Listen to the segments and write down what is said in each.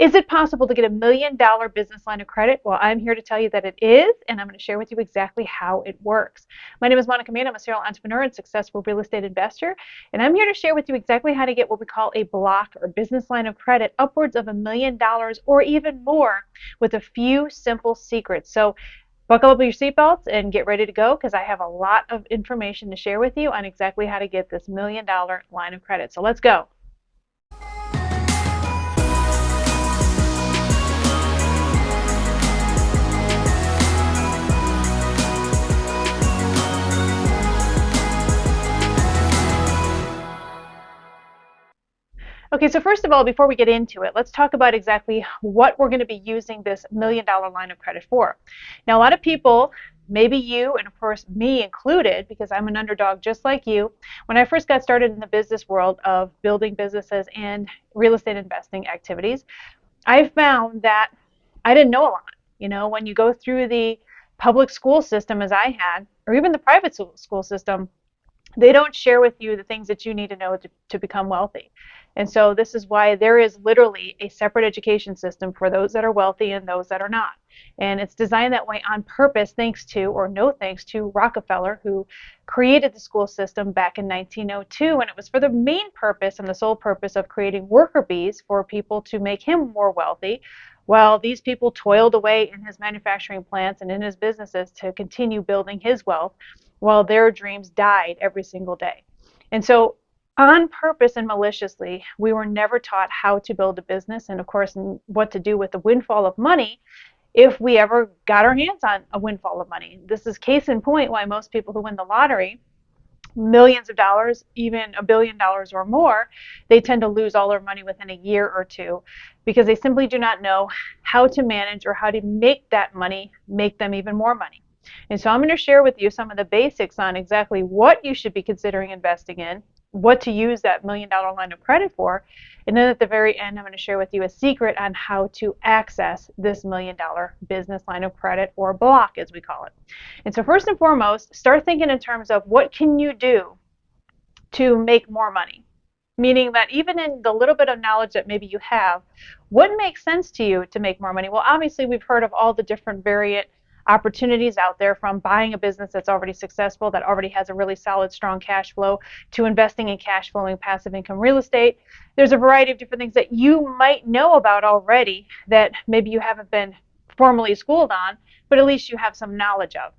Is it possible to get $1 million business line of credit? Well, I'm here to tell you that it is, and I'm going to share with you exactly how it works. My name is Monica Mann. I'm a serial entrepreneur and successful real estate investor, and I'm here to share with you exactly how to get what we call a block or business line of credit upwards of $1 million or even more with a few simple secrets. So buckle up your seatbelts and get ready to go, because I have a lot of information to share with you on exactly how to get this $1 million line of credit. So let's go. Okay, so first of all, before we get into it, let's talk about exactly what we're going to be using this $1 million line of credit for. Now, a lot of people, maybe you, and of course me included, because I'm an underdog just like you, when I first got started in the business world of building businesses and real estate investing activities, I found that I didn't know a lot. You know, when you go through the public school system as I had, or even the private school system, they don't share with you the things that you need to know to become wealthy. And so this is why there is literally a separate education system for those that are wealthy and those that are not. And it's designed that way on purpose, thanks to, or no thanks to, Rockefeller, who created the school system back in 1902. And it was for the main purpose and the sole purpose of creating worker bees for people to make him more wealthy, while these people toiled away in his manufacturing plants and in his businesses to continue building his wealth, while their dreams died every single day. And so on purpose and maliciously, we were never taught how to build a business, and of course what to do with the windfall of money if we ever got our hands on a windfall of money. This is case in point why most people who win the lottery, millions of dollars, even $1 billion or more, they tend to lose all their money within a year or two, because they simply do not know how to manage or how to make that money make them even more money. And so I'm going to share with you some of the basics on exactly what you should be considering investing in, what to use that $1 million line of credit for, and then at the very end, I'm going to share with you a secret on how to access this $1 million business line of credit, or block as we call it. And so first and foremost, start thinking in terms of what can you do to make more money? Meaning that even in the little bit of knowledge that maybe you have, what makes sense to you to make more money? Well, obviously we've heard of all the different variant opportunities out there, from buying a business that's already successful, that already has a really solid, strong cash flow, to investing in cash flowing passive income real estate. There's a variety of different things that you might know about already that maybe you haven't been formally schooled on, but at least you have some knowledge of.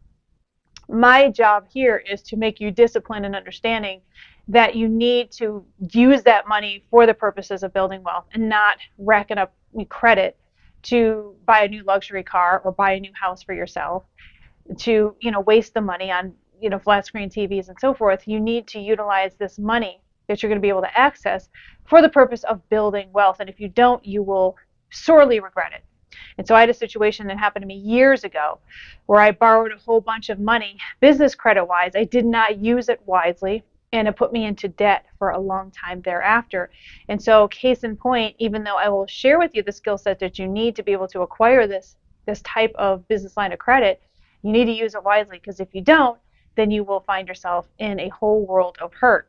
My job here is to make you disciplined and understanding that you need to use that money for the purposes of building wealth and not racking up credit to buy a new luxury car or buy a new house for yourself, to waste the money on flat screen TVs and so forth. You need to utilize this money that you're going to be able to access for the purpose of building wealth. And if you don't, you will sorely regret it. And so I had a situation that happened to me years ago where I borrowed a whole bunch of money, business credit wise. I did not use it wisely, and it put me into debt for a long time thereafter. And so case in point, even though I will share with you the skill set that you need to be able to acquire this type of business line of credit, you need to use it wisely, because if you don't, then you will find yourself in a whole world of hurt.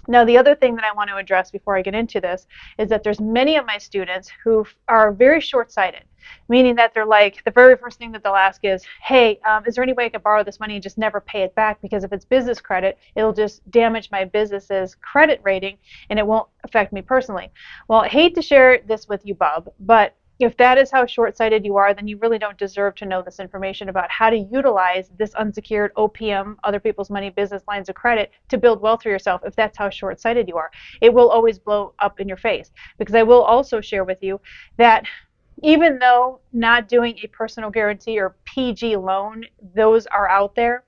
Now, the other thing that I want to address before I get into this is that there's many of my students who are very short-sighted, meaning that they're like, the very first thing that they'll ask is, hey, is there any way I could borrow this money and just never pay it back? Because if it's business credit, it'll just damage my business's credit rating and it won't affect me personally. Well, I hate to share this with you, Bub, but if that is how short-sighted you are, then you really don't deserve to know this information about how to utilize this unsecured OPM, other people's money, business lines of credit, to build wealth for yourself. If that's how short-sighted you are, it will always blow up in your face. Because I will also share with you that even though not doing a personal guarantee or PG loan, those are out there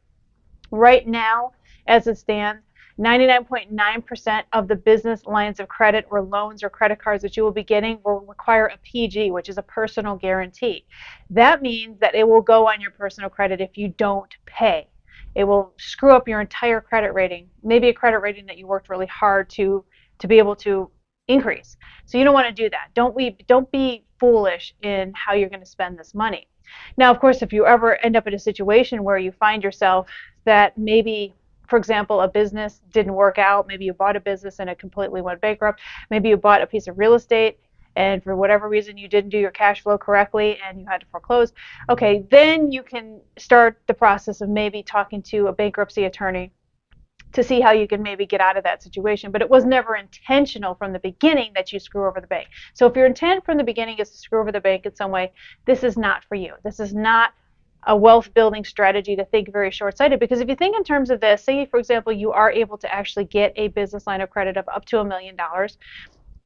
right now as it stands, 99.9% of the business lines of credit or loans or credit cards that you will be getting will require a PG, which is a personal guarantee. That means that it will go on your personal credit if you don't pay. It will screw up your entire credit rating, maybe a credit rating that you worked really hard to be able to increase. So you don't want to do that. Don't be foolish in how you're going to spend this money. Now, of course, if you ever end up in a situation where you find yourself that maybe, for example, a business didn't work out, maybe you bought a business and it completely went bankrupt, maybe you bought a piece of real estate and for whatever reason you didn't do your cash flow correctly and you had to foreclose, okay, then you can start the process of maybe talking to a bankruptcy attorney to see how you can maybe get out of that situation. But it was never intentional from the beginning that you screw over the bank. So if your intent from the beginning is to screw over the bank in some way, this is not for you. This is not a wealth building strategy to think very short sighted, because if you think in terms of this, say for example you are able to actually get a business line of credit of up to $1 million,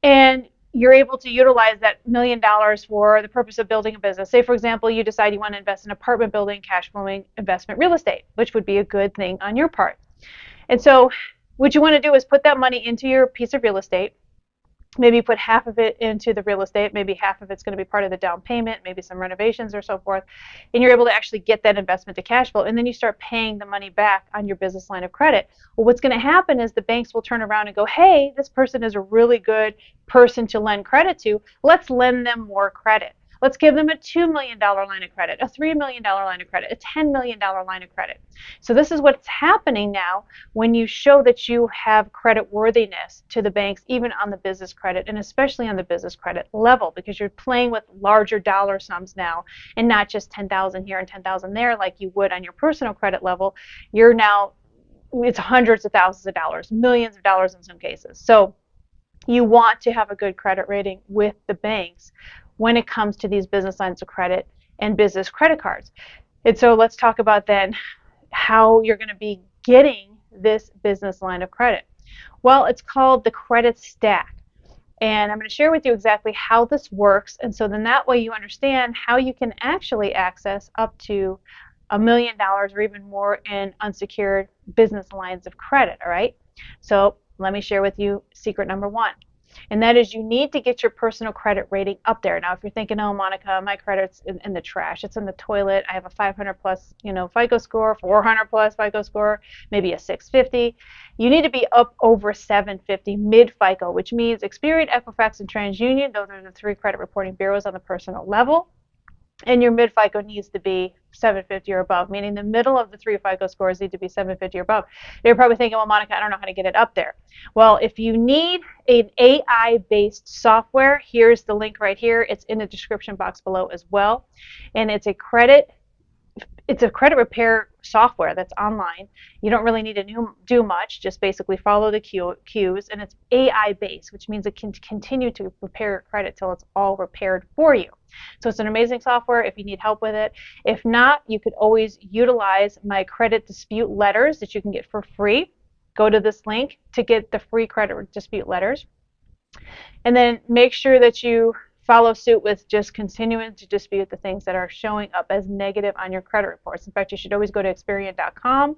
and you're able to utilize that $1 million for the purpose of building a business. Say for example you decide you want to invest in apartment building, cash flowing investment real estate, which would be a good thing on your part. And so what you want to do is put that money into your piece of real estate. Maybe put half of it into the real estate, maybe half of it's going to be part of the down payment, maybe some renovations or so forth, and you're able to actually get that investment to cash flow, and then you start paying the money back on your business line of credit. Well, what's going to happen is the banks will turn around and go, hey, this person is a really good person to lend credit to. Let's lend them more credit. Let's give them a $2 million line of credit, a $3 million line of credit, a $10 million line of credit. So this is what's happening now when you show that you have credit worthiness to the banks, even on the business credit, and especially on the business credit level, because you're playing with larger dollar sums now and not just 10,000 here and 10,000 there like you would on your personal credit level. You're now, it's hundreds of thousands of dollars, millions of dollars in some cases. So you want to have a good credit rating with the banks when it comes to these business lines of credit and business credit cards. And so let's talk about then how you're going to be getting this business line of credit. Well, it's called the credit stack. And I'm going to share with you exactly how this works. And so then that way you understand how you can actually access up to $1 million or even more in unsecured business lines of credit. All right. So let me share with you secret number one. And that is you need to get your personal credit rating up there. Now, if you're thinking, oh, Monica, my credit's in the trash. It's in the toilet. I have a 500 plus, FICO score, 400 plus FICO score, maybe a 650. You need to be up over 750 mid-FICO, which means Experian, Equifax, and TransUnion. Those are the 3 credit reporting bureaus on the personal level. And your mid-FICO needs to be 750 or above, meaning the middle of the 3 FICO scores need to be 750 or above. You're probably thinking, well, Monica, I don't know how to get it up there. Well, if you need an AI-based software, here's the link right here. It's in the description box below as well. And it's a credit repair software that's online. You don't really need to do much, just basically follow the cues, and it's AI based, which means it can continue to repair your credit till it's all repaired for you. So it's an amazing software if you need help with it. If not, you could always utilize my credit dispute letters that you can get for free. Go to this link to get the free credit dispute letters. And then make sure that you follow suit with just continuing to dispute the things that are showing up as negative on your credit reports. In fact, you should always go to Experian.com,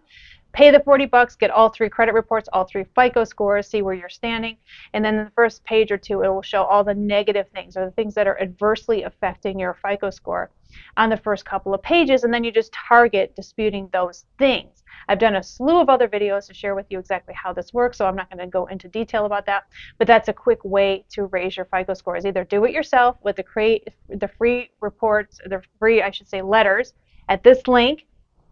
pay the $40, get all 3 credit reports, all 3 FICO scores, see where you're standing, and then in the first page or two, it will show all the negative things or the things that are adversely affecting your FICO score on the first couple of pages, and then you just target disputing those things. I've done a slew of other videos to share with you exactly how this works, so I'm not going to go into detail about that, but that's a quick way to raise your FICO scores. Either do it yourself with the free reports, the free, I should say, letters at this link,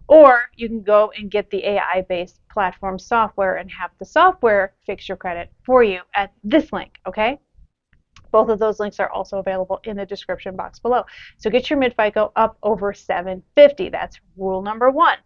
or you can go and get the AI-based platform software and have the software fix your credit for you at this link, okay? Both of those links are also available in the description box below. So get your mid-FICO up over 750. That's rule number 1.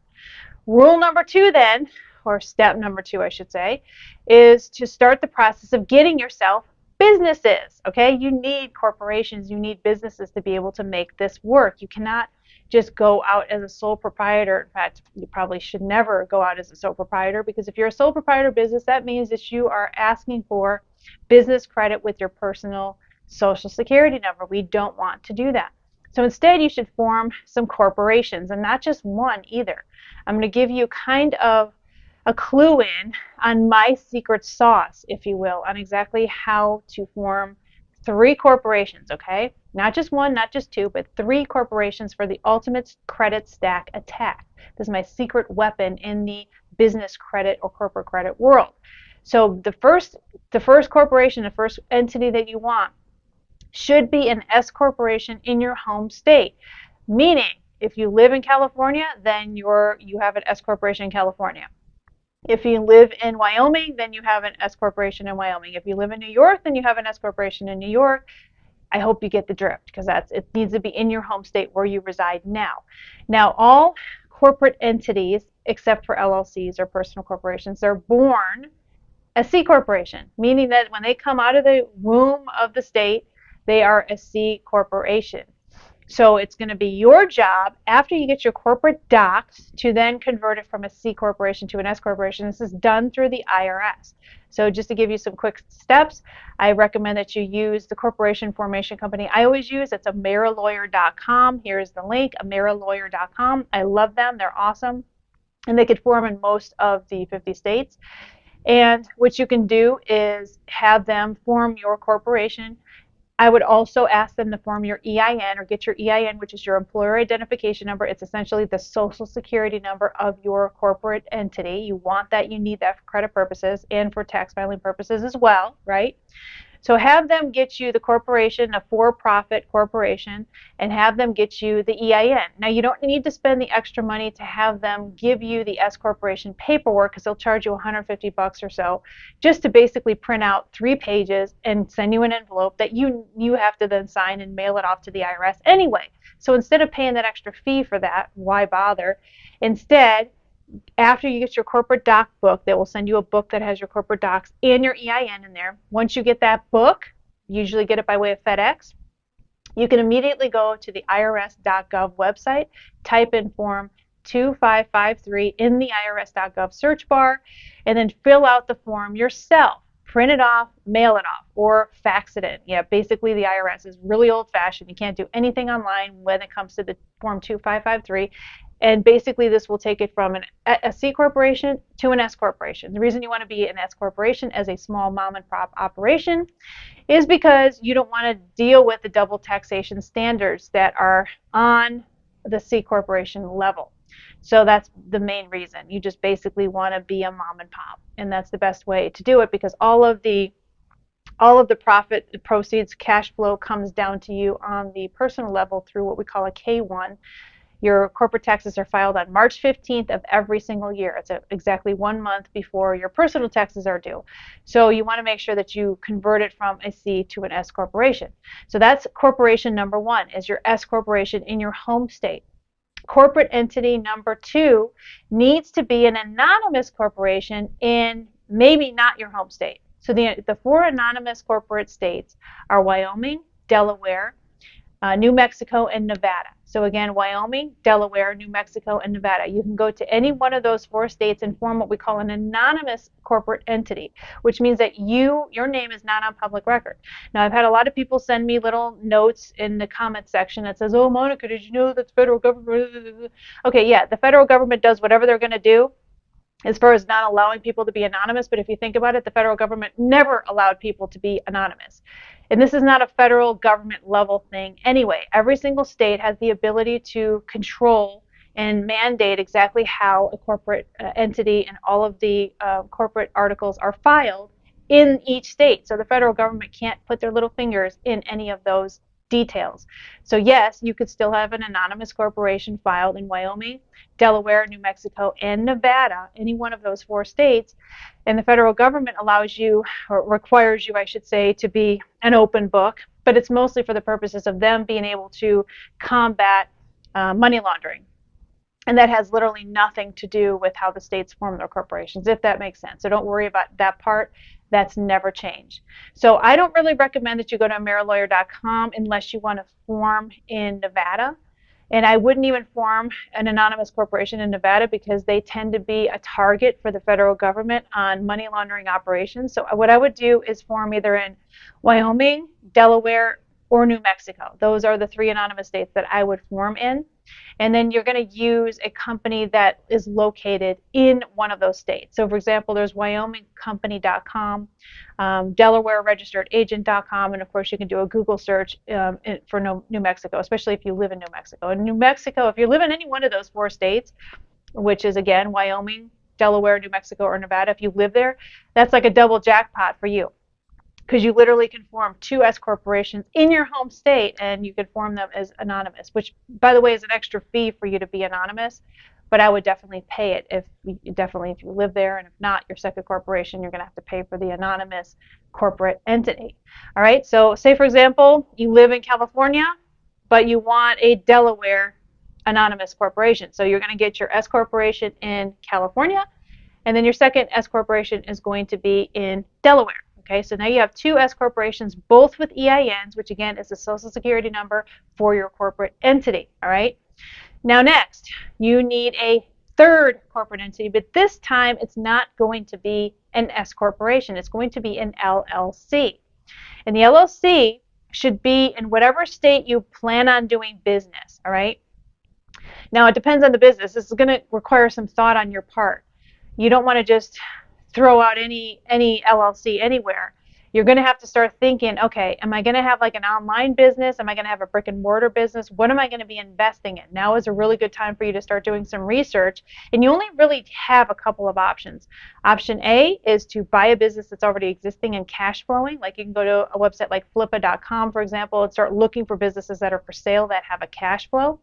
Rule number 2 then, or step number 2 I should say, is to start the process of getting yourself businesses, okay? You need corporations, you need businesses to be able to make this work. You cannot just go out as a sole proprietor. In fact, you probably should never go out as a sole proprietor, because if you're a sole proprietor business, that means that you are asking for business credit with your personal social security number. We don't want to do that. So instead, you should form some corporations, and not just one either. I'm going to give you kind of a clue in on my secret sauce, if you will, on exactly how to form 3 corporations, okay? Not just 1, not just 2, but 3 corporations for the ultimate credit stack attack. This is my secret weapon in the business credit or corporate credit world. So the first corporation, the first entity that you want should be an S corporation in your home state. Meaning, if you live in California, then you have an S corporation in California. If you live in Wyoming, then you have an S corporation in Wyoming. If you live in New York, then you have an S corporation in New York. I hope you get the drift, because it needs to be in your home state where you reside now. Now, all corporate entities, except for LLCs or personal corporations, they're born a C corporation, meaning that when they come out of the womb of the state, they are a C corporation. So it's going to be your job after you get your corporate docs to then convert it from a C corporation to an S corporation. This is done through the IRS. So just to give you some quick steps, I recommend that you use the corporation formation company I always use. It's amerilawyer.com. Here's the link, amerilawyer.com. I love them. They're awesome. And they could form in most of the 50 states. And what you can do is have them form your corporation. I would also ask them to form your EIN or get your EIN, which is your employer identification number. It's essentially the social security number of your corporate entity. You want that, you need that for credit purposes and for tax filing purposes as well, right? So have them get you the corporation, a for-profit corporation, and have them get you the EIN. Now, you don't need to spend the extra money to have them give you the S corporation paperwork, because they'll charge you $150 or so, just to basically print out 3 pages and send you an envelope that you have to then sign and mail it off to the IRS anyway. So instead of paying that extra fee for that, why bother? Instead, after you get your corporate doc book, they will send you a book that has your corporate docs and your EIN in there. Once you get that book, usually get it by way of FedEx, you can immediately go to the irs.gov website, type in form 2553 in the irs.gov search bar, and then fill out the form yourself. Print it off, mail it off, or fax it in. Yeah, basically the IRS is really old-fashioned. You can't do anything online when it comes to the form 2553. And basically, this will take it from a C corporation to an S corporation. The reason you want to be an S corporation as a small mom and pop operation is because you don't want to deal with the double taxation standards that are on the C corporation level. So that's the main reason. You just basically want to be a mom and pop, and that's the best way to do it, because all of the profit, the proceeds, cash flow comes down to you on the personal level through what we call a K1. Your corporate taxes are filed on March 15th of every single year. It's exactly 1 month before your personal taxes are due. So you want to make sure that you convert it from a C to an S corporation. So that's corporation number 1, is your S corporation in your home state. Corporate entity number 2 needs to be an anonymous corporation in maybe not your home state. So the 4 anonymous corporate states are Wyoming, Delaware, New Mexico, and Nevada. So again, Wyoming, Delaware, New Mexico, and Nevada. You can go to any one of those 4 states and form what we call an anonymous corporate entity, which means that your name is not on public record. Now, I've had a lot of people send me little notes in the comment section that says, "Oh, Monica, did you know that the federal government..." Okay, yeah, the federal government does whatever they're going to do as far as not allowing people to be anonymous. But if you think about it, the federal government never allowed people to be anonymous. And this is not a federal government level thing anyway. Every single state has the ability to control and mandate exactly how a corporate entity and all of the corporate articles are filed in each state. So the federal government can't put their little fingers in any of those details. So yes, you could still have an anonymous corporation filed in Wyoming, Delaware, New Mexico, and Nevada, any one of those 4 states. And the federal government allows you, or requires you, I should say, to be an open book, but it's mostly for the purposes of them being able to combat money laundering. And that has literally nothing to do with how the states form their corporations, if that makes sense. So don't worry about that part. That's never changed. So I don't really recommend that you go to amerilawyer.com unless you want to form in Nevada. And I wouldn't even form an anonymous corporation in Nevada, because they tend to be a target for the federal government on money laundering operations. So what I would do is form either in Wyoming, Delaware, or New Mexico. Those are the 3 anonymous states that I would form in. And then you're going to use a company that is located in one of those states. So for example, there's wyomingcompany.com, Delaware registeredagent.com, and of course you can do a Google search for New Mexico, especially if you live in New Mexico. In New Mexico, if you live in any one of those 4 states, which is again Wyoming, Delaware, New Mexico, or Nevada, if you live there, that's like a double jackpot for you, because you literally can form 2 S corporations in your home state, and you can form them as anonymous, which, by the way, is an extra fee for you to be anonymous. but I would definitely pay it if you live there, and if not, your second corporation, you're going to have to pay for the anonymous corporate entity. All right, so say for example, you live in California, but you want a Delaware anonymous corporation. So you're going to get your S corporation in California, and then your second S corporation is going to be in Delaware. Okay, so now you have two S corporations, both with EINs, which again is the social security number for your corporate entity. All right. Now next, you need a third corporate entity, but this time it's not going to be an S corporation. It's going to be an LLC. And the LLC should be in whatever state you plan on doing business. All right. Now it depends on the business. This is going to require some thought on your part. You don't want to just throw out any LLC anywhere. You're going to have to start thinking, okay, am I going to have like an online business? Am I going to have a brick and mortar business? What am I going to be investing in? Now is a really good time for you to start doing some research. And you only really have a couple of options. Option A is to buy a business that's already existing and cash flowing. Like you can go to a website like Flipa.com, for example, and start looking for businesses that are for sale that have a cash flow.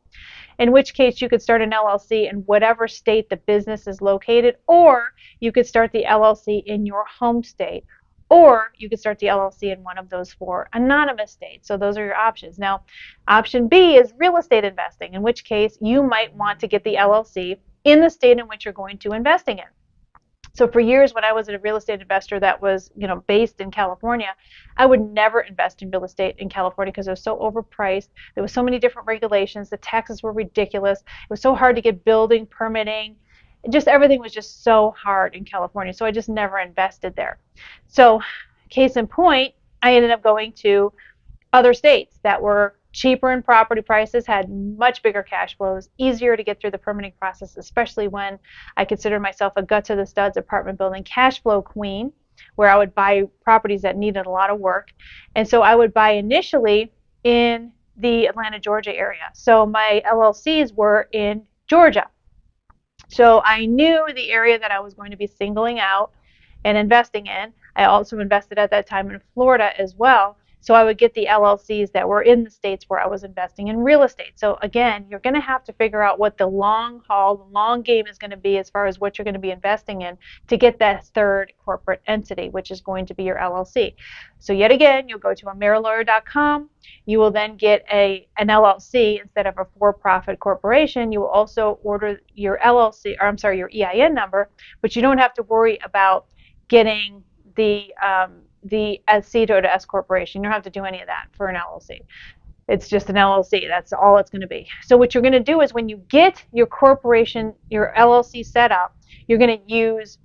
In which case you could start an LLC in whatever state the business is located, or you could start the LLC in your home state, or you could start the LLC in one of those four anonymous states. So those are your options. Now, option B is real estate investing, in which case you might want to get the LLC in the state in which you're going to investing in. So for years, when I was a real estate investor that was, based in California, I would never invest in real estate in California because it was so overpriced. There was so many different regulations. The taxes were ridiculous. It was so hard to get building permitting. Just everything was just so hard in California. So I just never invested there. So case in point, I ended up going to other states that were cheaper in property prices, had much bigger cash flows, easier to get through the permitting process, especially when I consider myself a gut to the studs apartment building cash flow queen, where I would buy properties that needed a lot of work. And so I would buy initially in the Atlanta, Georgia area. So my LLCs were in Georgia. So I knew the area that I was going to be singling out and investing in. I also invested at that time in Florida as well. So I would get the LLCs that were in the states where I was investing in real estate. So again, you're going to have to figure out what the long haul, the long game is going to be as far as what you're going to be investing in to get that third corporate entity, which is going to be your LLC. So yet again, you'll go to amerilawyer.com. You will then get an LLC instead of a for-profit corporation. You will also order your your EIN number, but you don't have to worry about getting the C to S corporation. You don't have to do any of that for an LLC. It's just an LLC. That's all it's going to be. So what you're going to do is when you get your corporation, your LLC set up, you're going to use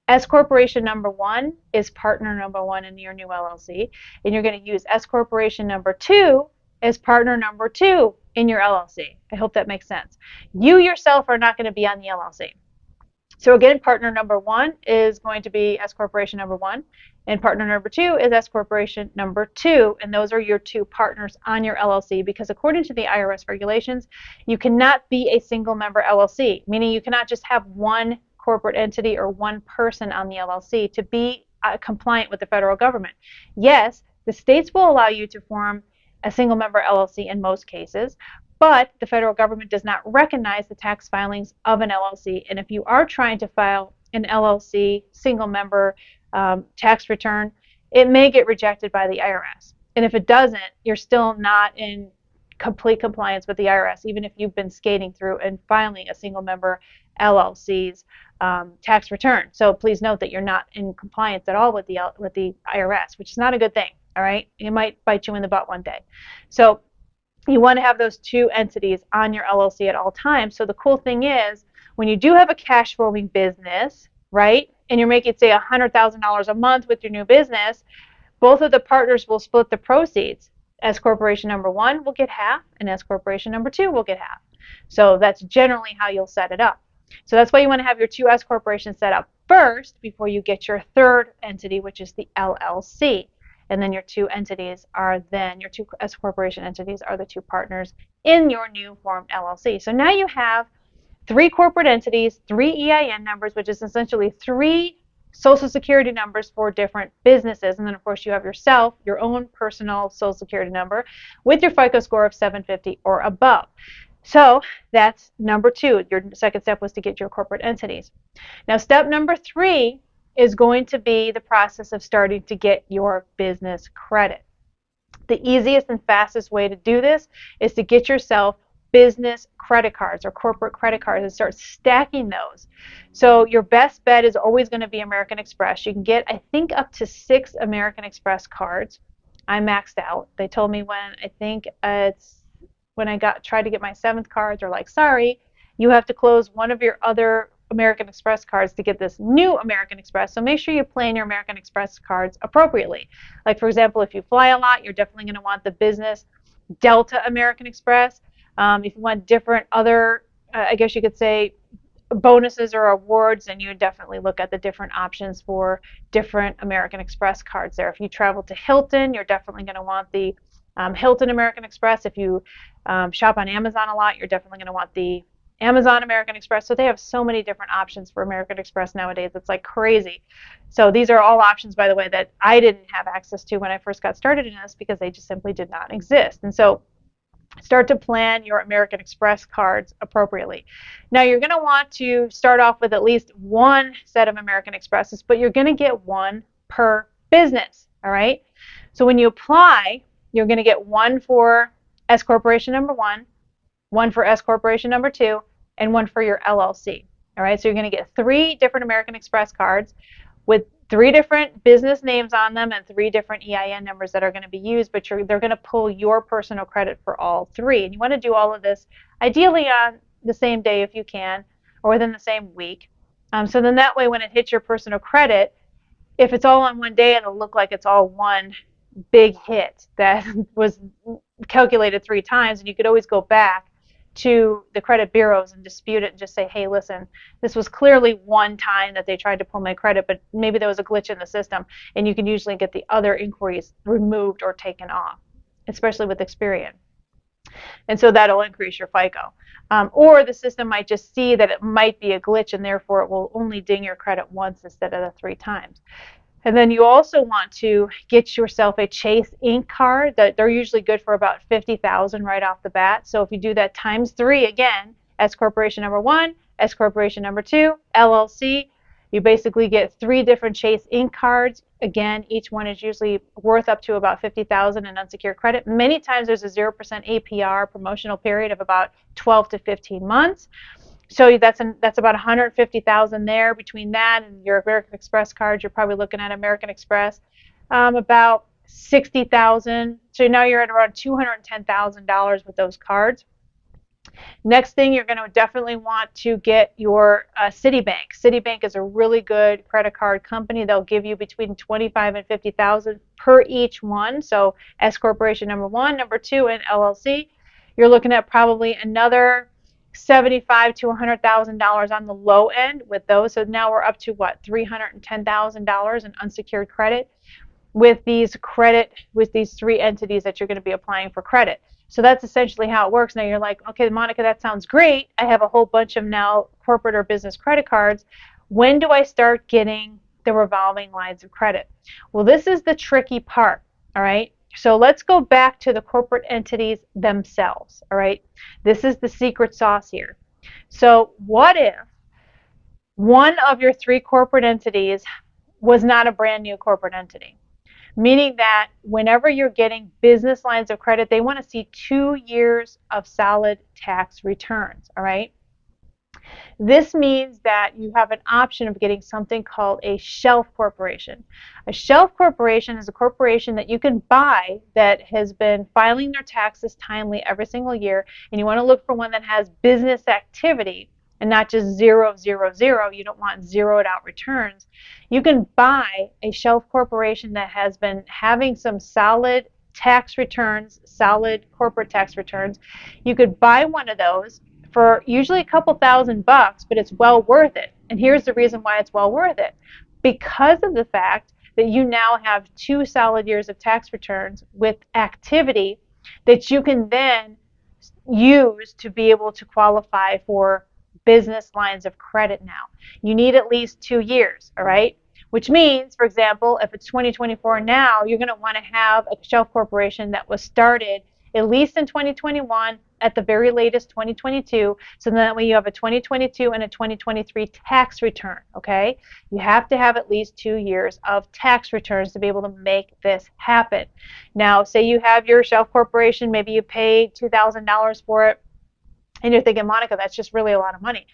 S corporation number 1 is partner number 1 in your new LLC, and you're going to use S corporation number 2 as partner number 2 in your LLC. I hope that makes sense. You yourself are not going to be on the LLC. So again, partner number 1 is going to be S corporation number 1, and partner number 2 is S corporation number 2, and those are your two partners on your LLC, because according to the IRS regulations, you cannot be a single member LLC, meaning you cannot just have one corporate entity or one person on the LLC to be compliant with the federal government. Yes, the states will allow you to form a single member LLC in most cases, but the federal government does not recognize the tax filings of an LLC. And if you are trying to file an LLC single member tax return, it may get rejected by the IRS. And if it doesn't, you're still not in complete compliance with the IRS, even if you've been skating through and filing a single member LLC's tax return. So please note that you're not in compliance at all with the IRS, which is not a good thing. All right, it might bite you in the butt one day. So you want to have those two entities on your LLC at all times. So the cool thing is, when you do have a cash flowing business, right, and you're making, say, $100,000 a month with your new business, both of the partners will split the proceeds. S corporation number 1 will get half, and S corporation number 2 will get half. So that's generally how you'll set it up. So that's why you want to have your two S corporations set up first before you get your third entity, which is the LLC. And then your two entities are then, your two S corporation entities are the two partners in your new formed LLC. So now you have 3 corporate entities, 3 EIN numbers, which is essentially 3 social security numbers for different businesses. And then of course you have yourself, your own personal social security number with your FICO score of 750 or above. So that's number 2. Your second step was to get your corporate entities. Now, step number 3 is going to be the process of starting to get your business credit. The easiest and fastest way to do this is to get yourself business credit cards or corporate credit cards and start stacking those. So your best bet is always going to be American Express. You can get, I think, up to 6 American Express cards. I maxed out. They told me when I tried to get my 7th card, they're like, sorry, you have to close one of your other American Express cards to get this new American Express. So make sure you plan your American Express cards appropriately. Like, for example, if you fly a lot, you're definitely going to want the business Delta American Express. If you want different other, I guess you could say, bonuses or awards, then you would definitely look at the different options for different American Express cards there. If you travel to Hilton, you're definitely going to want the Hilton American Express. If you shop on Amazon a lot, you're definitely going to want the Amazon American Express. So they have so many different options for American Express nowadays. It's like crazy. So these are all options, by the way, that I didn't have access to when I first got started in this because they just simply did not exist. And so start to plan your American Express cards appropriately. Now, you're going to want to start off with at least one set of American Expresses, but you're going to get one per business. All right. So when you apply, you're going to get one for S Corporation number 1, one for S Corporation number 2, and one for your LLC. All right. So you're going to get 3 different American Express cards with 3 different business names on them and 3 different EIN numbers that are going to be used, but they're going to pull your personal credit for all 3. And you want to do all of this ideally on the same day if you can, or within the same week. So then that way when it hits your personal credit, if it's all on one day, it'll look like it's all one big hit that was calculated 3 times, and you could always go back to the credit bureaus and dispute it and just say, hey, listen, this was clearly one time that they tried to pull my credit, but maybe there was a glitch in the system, and you can usually get the other inquiries removed or taken off, especially with Experian. And so that'll increase your FICO. Or the system might just see that it might be a glitch, and therefore it will only ding your credit once instead of the 3 times. And then you also want to get yourself a Chase Ink card. They're usually good for about $50,000 right off the bat. So if you do that times 3 again, S Corporation number 1, S Corporation number 2, LLC, you basically get 3 different Chase Ink cards. Again, each one is usually worth up to about $50,000 in unsecured credit. Many times there's a 0% APR promotional period of about 12 to 15 months. So that's about $150,000 there. Between that and your American Express card, you're probably looking at American Express about $60,000. So now you're at around $210,000 with those cards. Next thing, you're going to definitely want to get your Citibank. Citibank is a really good credit card company. They'll give you between $25,000 and $50,000 per each one. So S Corporation number 1, number 2, and LLC. You're looking at probably another $75,000 to $100,000 on the low end with those. So now we're up to what, $310,000 in unsecured credit with these 3 entities that you're going to be applying for credit. So that's essentially how it works. Now you're like, okay, Monica, that sounds great. I have a whole bunch of now corporate or business credit cards. When do I start getting the revolving lines of credit? Well, this is the tricky part, all right? So let's go back to the corporate entities themselves, all right? This is the secret sauce here. So what if one of your 3 corporate entities was not a brand new corporate entity? Meaning that whenever you're getting business lines of credit, they want to see 2 years of solid tax returns, all right? This means that you have an option of getting something called a shelf corporation. A shelf corporation is a corporation that you can buy that has been filing their taxes timely every single year, and you want to look for one that has business activity and not just 0, 0, 0. You don't want zeroed out returns. You can buy a shelf corporation that has been having some solid tax returns, solid corporate tax returns. You could buy one of those for usually a couple $1,000, but it's well worth it. And here's the reason why it's well worth it. Because of the fact that you now have 2 solid years of tax returns with activity that you can then use to be able to qualify for business lines of credit now. You need at least 2 years, all right? Which means, for example, if it's 2024 now, you're going to want to have a shelf corporation that was started at least in 2021, at the very latest 2022, so that way you have a 2022 and a 2023 tax return, okay? You have to have at least 2 years of tax returns to be able to make this happen. Now, say you have your shelf corporation, maybe you paid $2,000 for it, and you're thinking, Monica, that's just really a lot of money.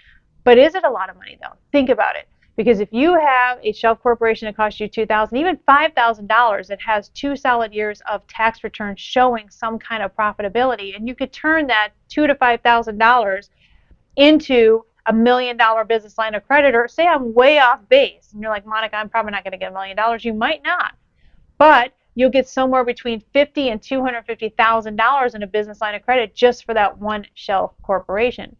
But is it a lot of money, though? Think about it. Because if you have a shelf corporation that costs you $2,000, even $5,000, that has 2 solid years of tax returns showing some kind of profitability, and you could turn that $2,000 to $5,000 into $1 million business line of credit, or say I'm way off base, and you're like, Monica, I'm probably not going to get $1 million. You might not, but you'll get somewhere between $50,000 and $250,000 in a business line of credit just for that one shelf corporation.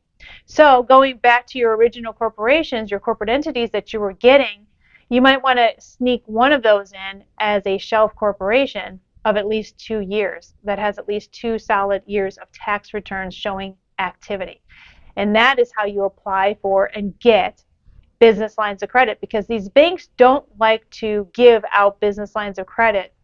So going back to your original corporations, your corporate entities that you were getting, you might want to sneak one of those in as a shelf corporation of at least 2 years that has at least 2 solid years of tax returns showing activity. And that is how you apply for and get business lines of credit, because these banks don't like to give out business lines of credit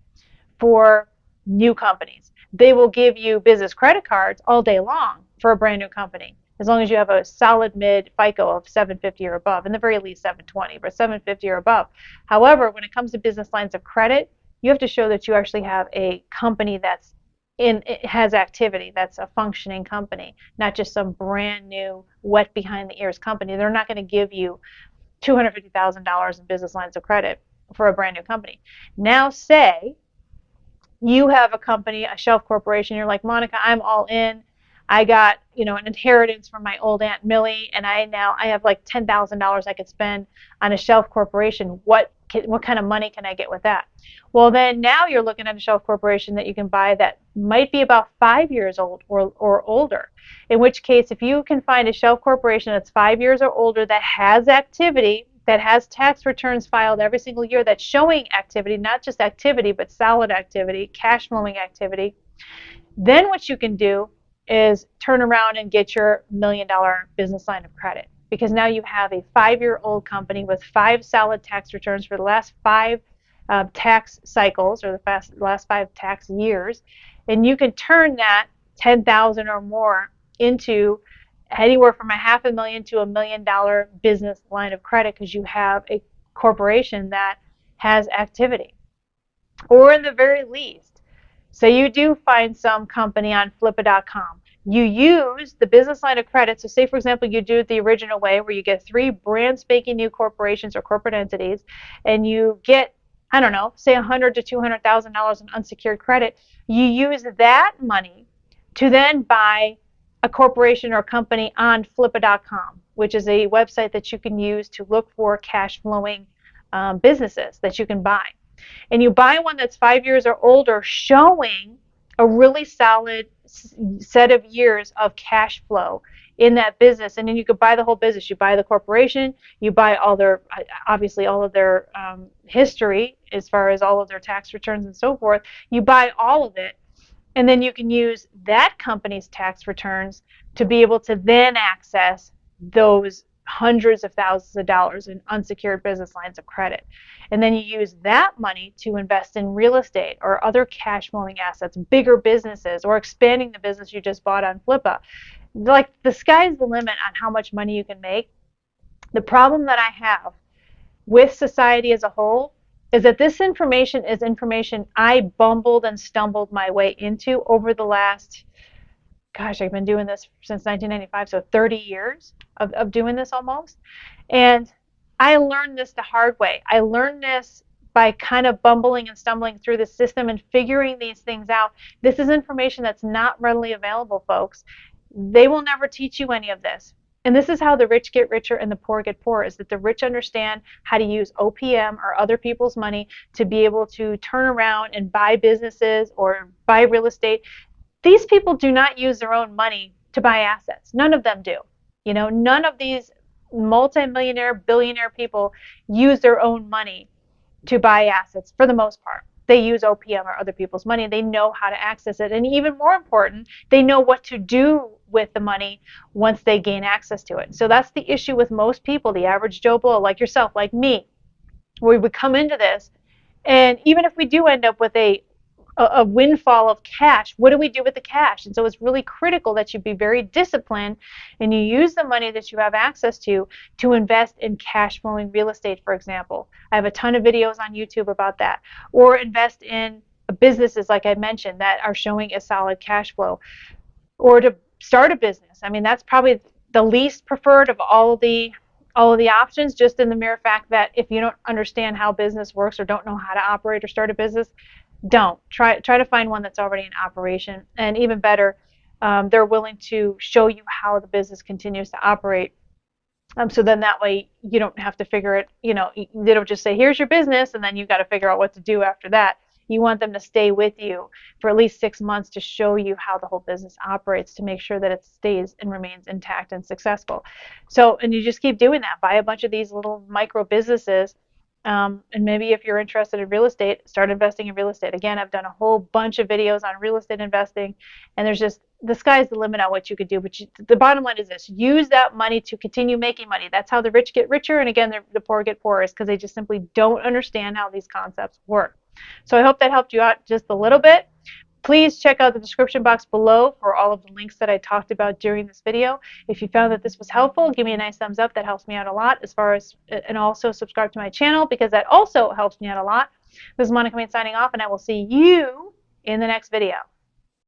for new companies. They will give you business credit cards all day long for a brand new company, as long as you have a solid mid-FICO of 750 or above, in the very least 720, but 750 or above. However, when it comes to business lines of credit, you have to show that you actually have a company that's it has activity, that's a functioning company, not just some brand new wet behind the ears company. They're not going to give you $250,000 in business lines of credit for a brand new company. Now say you have a company, a shelf corporation, you're like, Monica, I'm all in. I got, an inheritance from my old Aunt Millie, and I have like $10,000 I could spend on a shelf corporation. What kind of money can I get with that? Well, then now you're looking at a shelf corporation that you can buy that might be about 5 years old or older. In which case, if you can find a shelf corporation that's 5 years or older that has activity, that has tax returns filed every single year, that's showing activity, not just activity, but solid activity, cash flowing activity, then what you can do is turn around and get your $1 million business line of credit, because now you have a 5-year-old company with 5 solid tax returns for the last 5 tax cycles, or the last 5 tax years, and you can turn that 10,000 or more into anywhere from $500,000 to $1 million business line of credit, because you have a corporation that has activity. Or in the very least, so you do find some company on Flipa.com. You use the business line of credit. So say, for example, you do it the original way, where you get 3 brand spanking new corporations or corporate entities, and you get, I don't know, say $100,000 to $200,000 in unsecured credit. You use that money to then buy a corporation or company on Flipa.com, which is a website that you can use to look for cash flowing businesses that you can buy. And you buy one that's 5 years or older, showing a really solid set of years of cash flow in that business. And then you could buy the whole business. You buy the corporation, you buy obviously all of their history as far as all of their tax returns and so forth. You buy all of it, and then you can use that company's tax returns to be able to then access those hundreds of thousands of dollars in unsecured business lines of credit. And then you use that money to invest in real estate or other cash flowing assets, bigger businesses, or expanding the business you just bought on Flipa. Like, the sky's the limit on how much money you can make. The problem that I have with society as a whole is that this information is information I bumbled and stumbled my way into over the last, gosh, I've been doing this since 1995, so 30 years of doing this almost. And I learned this the hard way. I learned this by kind of bumbling and stumbling through the system and figuring these things out. This is information that's not readily available, folks. They will never teach you any of this. And this is how the rich get richer and the poor get poorer, is that the rich understand how to use OPM or other people's money to be able to turn around and buy businesses or buy real estate. These people do not use their own money to buy assets. None of them do. None of these multimillionaire, billionaire people use their own money to buy assets for the most part. They use OPM or other people's money. They know how to access it. And even more important, they know what to do with the money once they gain access to it. So that's the issue with most people, the average Joe Blow, like yourself, like me, where we would come into this. And even if we do end up with a a windfall of cash. What do we do with the cash? And so it's really critical that you be very disciplined and you use the money that you have access to invest in cash flowing real estate, for example. I have a ton of videos on YouTube about that. Or invest in businesses, like I mentioned, that are showing a solid cash flow. Or to start a business. I mean, that's probably the least preferred of all of the options, just in the mere fact that if you don't understand how business works or don't know how to operate or start a business, don't try to find one that's already in operation. And even better, they're willing to show you how the business continues to operate. So then that way you don't have to figure it, they don't just say, here's your business, and then you've got to figure out what to do after that. You want them to stay with you for at least 6 months to show you how the whole business operates, to make sure that it stays and remains intact and successful. So, and you just keep doing that. Buy a bunch of these little micro businesses. And maybe if you're interested in real estate, start investing in real estate. Again, I've done a whole bunch of videos on real estate investing, and there's just the sky's the limit on what you could do. But the bottom line is this: use that money to continue making money. That's how the rich get richer, and again, the poor get poorer, is because they just simply don't understand how these concepts work. So I hope that helped you out just a little bit. Please check out the description box below for all of the links that I talked about during this video. If you found that this was helpful, give me a nice thumbs up. That helps me out a lot. And also subscribe to my channel, because that also helps me out a lot. This is Monica Main signing off, and I will see you in the next video.